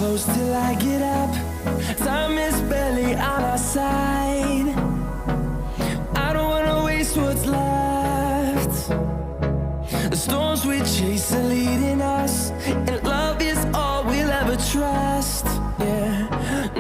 close till I get up. Time is barely on our side. I don't wanna waste what's left. The storms we chase are leading us, and love is all we'll ever trust. Yeah,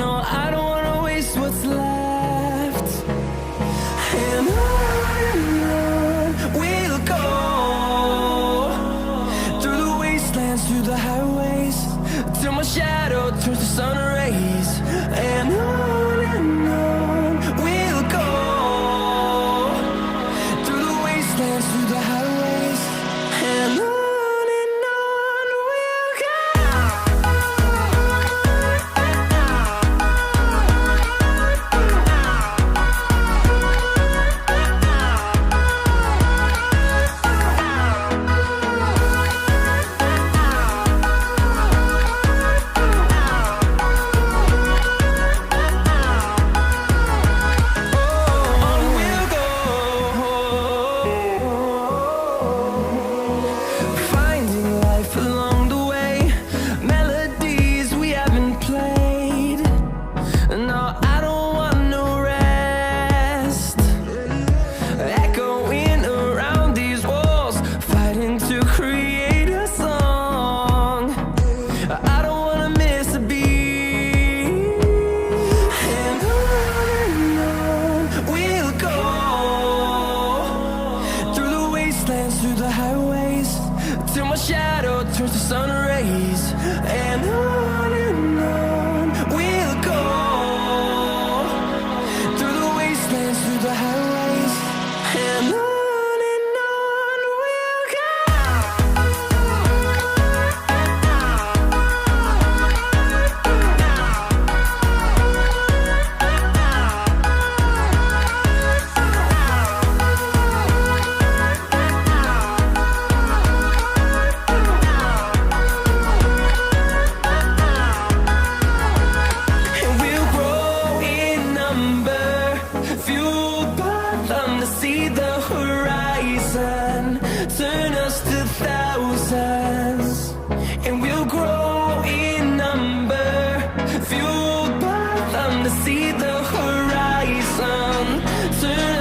no, I don't wanna waste what's left. And on we'll go, through the wastelands, through the highways, till my shadow turns to sun rays. And on we'll go, through the wastelands, through the highways, and on we'll go. Through the highways, till my shadow turns to sun rays. And on we'll go, through the wastelands, through the highways, and on we'll go. Fueled by them to see the horizon, turn us to thousands, and we'll grow in number. Fueled by them to see the horizon, turn